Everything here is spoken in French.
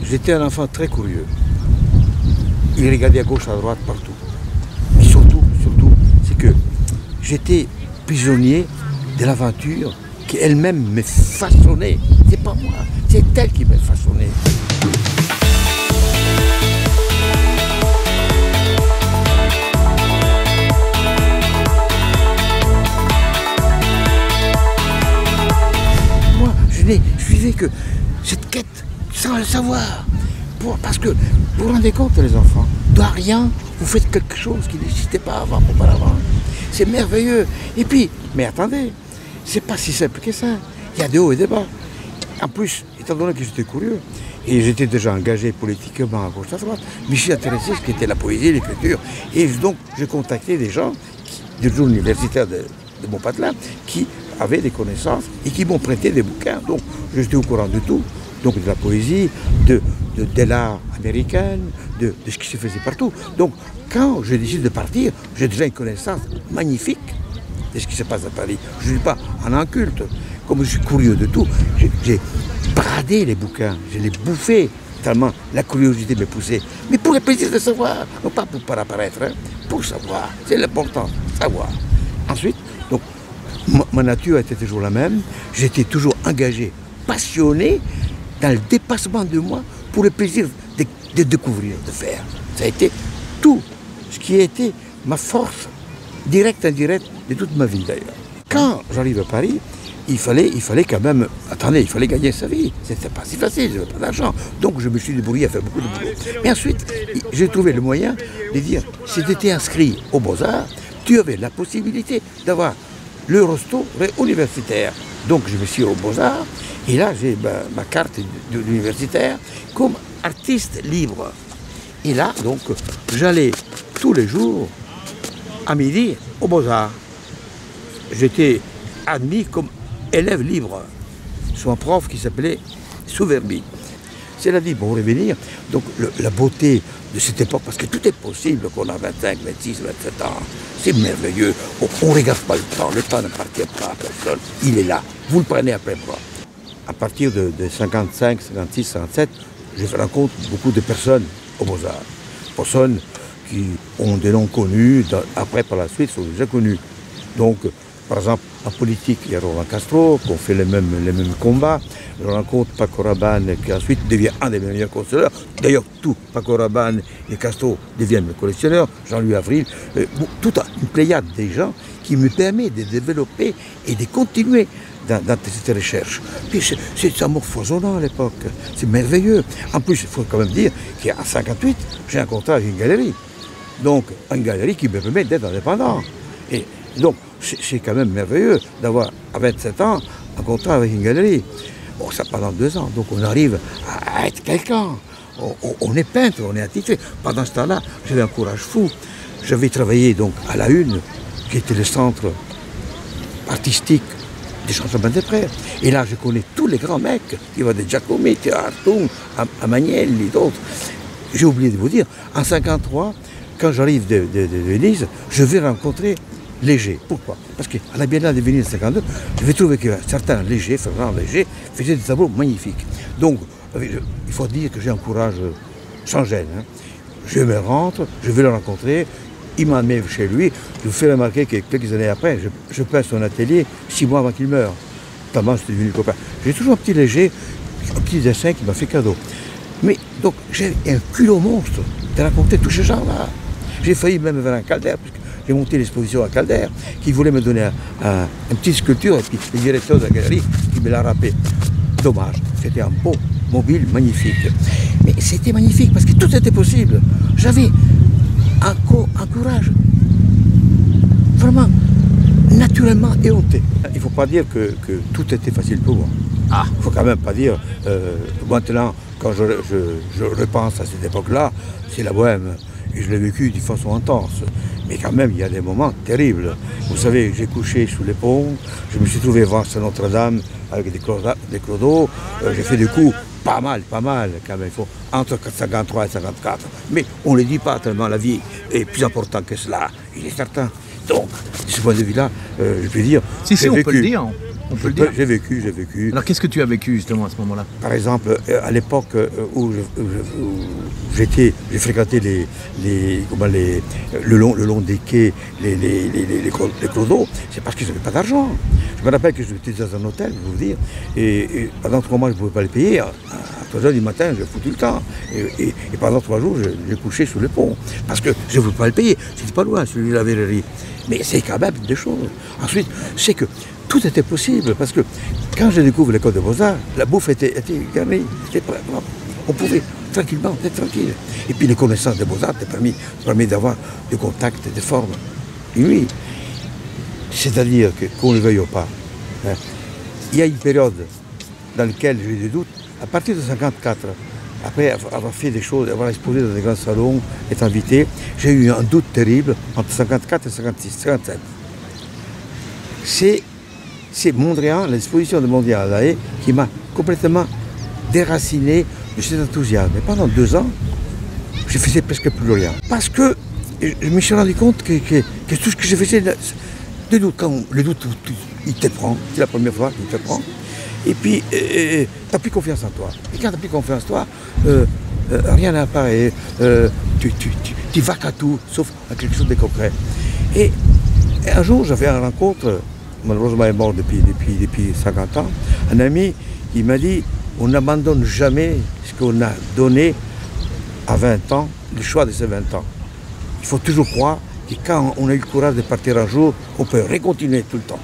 j'étais un enfant très curieux. Il regardait à gauche, à droite, partout. Mais surtout, c'est que j'étais prisonnier de l'aventure qui elle-même me façonnait. C'est pas moi, c'est elle qui m'a façonné. Moi, je vivais que cette quête sans le savoir. Parce que vous vous rendez compte, les enfants, de rien, vous faites quelque chose qui n'existait pas auparavant. C'est merveilleux. Et puis, mais attendez, c'est pas si simple que ça. Il y a des hauts et des bas. En plus, étant donné que j'étais curieux, et j'étais déjà engagé politiquement à gauche à droite, je me suis intéressé à ce qu'était la poésie, l'écriture. Et donc, j'ai contacté des gens du jour universitaire de Montpatelin qui avaient des connaissances et qui m'ont prêté des bouquins. Donc, j'étais au courant de tout. Donc, de la poésie, de l'art américain, de ce qui se faisait partout. Donc, quand je décide de partir, j'ai déjà une connaissance magnifique de ce qui se passe à Paris. Je ne suis pas un inculte. Comme je suis curieux de tout, j'ai bradé les bouquins, je les bouffé, tellement la curiosité me poussait. Mais pour le plaisir de savoir, non pas pour apparaître, hein, pour savoir. C'est l'important, savoir. Ensuite, donc, ma nature était toujours la même. J'étais toujours engagé, passionné dans le dépassement de moi pour le plaisir de découvrir, de faire. Ça a été tout ce qui a été ma force, directe, indirecte, de toute ma vie d'ailleurs. Quand j'arrive à Paris, il fallait quand même, attendez, il fallait gagner sa vie. C'était pas si facile, je n'avais pas d'argent. Donc je me suis débrouillé à faire beaucoup de boulot. Mais ensuite, j'ai trouvé le moyen de dire, si tu étais inscrit aux Beaux-Arts, tu avais la possibilité d'avoir le resto universitaire. Donc je me suis aux Beaux-Arts, et là j'ai ma carte d'universitaire comme artiste libre. Et là, donc, j'allais tous les jours, à midi, aux Beaux-Arts. J'étais admis comme élève libre, sous un prof qui s'appelait Souverbi. C'est-à-dire, pour revenir, donc la beauté de cette époque, parce que tout est possible quand on a 25, 26, 27 ans. C'est merveilleux. On ne regarde pas le temps n'appartient pas à personne. Il est là. Vous le prenez après moi. À partir de 55, 56, 57, je rencontre beaucoup de personnes aux Beaux-Arts. Personnes qui ont des noms connus, après par la suite sont déjà connus. Donc, par exemple, en politique, il y a Roland Castro, qui ont fait les mêmes combats. Je rencontre Paco Rabanne, qui ensuite devient un des meilleurs collectionneurs. D'ailleurs, tout, Paco Rabanne et Castro deviennent mes collectionneurs. Jean-Louis Avril, toute une pléiade des gens qui me permet de développer et de continuer dans cette recherche. Puis c'est un amour foisonnant à l'époque, c'est merveilleux. En plus, il faut quand même dire qu'en 1958, j'ai un contrat avec une galerie. Donc, une galerie qui me permet d'être indépendant. Et donc, c'est quand même merveilleux d'avoir, à 27 ans, un contrat avec une galerie. Bon, ça pendant 2 ans, donc on arrive à être quelqu'un. On est peintre, on est attitré. Pendant ce temps-là, j'avais un courage fou. J'avais travaillé donc à la Une, qui était le centre artistique des Champs-Des-Prés. Et là, je connais tous les grands mecs, qui vont de Giacometti à Artung, à Magnelli et d'autres. J'ai oublié de vous dire, en 1953, quand j'arrive de Venise, je vais rencontrer Léger. Pourquoi? Parce qu'à la Biennale de Venise 1952, je vais trouver que certains Léger, Fernand Léger, faisaient des tableaux magnifiques. Donc, il faut dire que j'ai un courage sans gêne. Hein. Je me rentre, je vais le rencontrer, il m'amène chez lui. Je vous fais remarquer que quelques années après, je peins son atelier 6 mois avant qu'il meure. Notamment, j'étais devenu copain. J'ai toujours un petit Léger, un petit dessin qui m'a fait cadeau. Mais donc, j'ai un culot monstre de raconter tous ces gens-là. J'ai failli même vers un Calder, puisque j'ai monté l'exposition à Calder, qui voulait me donner une petite sculpture, et puis le directeur de la galerie qui me l'a rappelé. Dommage, c'était un beau mobile magnifique. Mais c'était magnifique parce que tout était possible. J'avais un courage vraiment naturellement éhonté. Il ne faut pas dire que tout était facile pour moi. Il ne faut quand même pas dire, maintenant, quand je repense à cette époque-là, c'est la bohème. Et je l'ai vécu de façon intense. Mais quand même, il y a des moments terribles. Vous savez, j'ai couché sous les ponts, je me suis trouvé voir sur Notre-Dame avec des clodos. J'ai fait des coups pas mal quand même. Il faut entre 53 et 54. Mais on ne le dit pas tellement, la vie est plus importante que cela, il est certain. Donc, de ce point de vue-là, je peux dire... Si, on peut le dire. on peut le dire. J'ai vécu. Alors qu'est-ce que tu as vécu justement à ce moment-là? Par exemple, à l'époque où j'ai fréquenté le long des quais, les clodos, c'est parce que je n'avais pas d'argent. Je me rappelle que j'étais dans un hôtel, je vais vous dire, et pendant 3 mois, je ne pouvais pas les payer. À 3 heures du matin, j'ai foutu le temps. Et pendant 3 jours, j'ai couché sous le pont. Parce que je ne voulais pas le payer. C'était pas loin, celui de la verrerie. Mais c'est quand même des choses. Ensuite, c'est que tout était possible. Parce que quand je découvre l'école de Beaux-Arts, la bouffe était garnie. On pouvait tranquillement être tranquille. Et puis les connaissances des Beaux-Arts te permis d'avoir des contacts, des formes. Et oui. C'est-à-dire qu'on ne le veuille pas. Hein. Il y a une période dans laquelle j'ai eu des doutes. À partir de 1954, après avoir fait des choses, avoir exposé dans des grands salons, être invité, j'ai eu un doute terrible entre 1954 et 1957. C'est Mondrian, l'exposition de Mondrian à La Haye, qui m'a complètement déraciné de cet enthousiasme. Et pendant 2 ans, je faisais presque plus rien. Parce que je me suis rendu compte que tout ce que je faisais, le doute, il te prend. C'est la première fois qu'il te prend. Et puis, tu n'as plus confiance en toi. Et quand tu n'as plus confiance en toi, rien n'apparaît. Tu vas qu'à tout, sauf à quelque chose de concret. Et un jour, j'avais une rencontre, malheureusement il est mort depuis 50 ans, un ami qui m'a dit, on n'abandonne jamais ce qu'on a donné à 20 ans, le choix de ces 20 ans. Il faut toujours croire que quand on a eu le courage de partir un jour, on peut recontinuer tout le temps.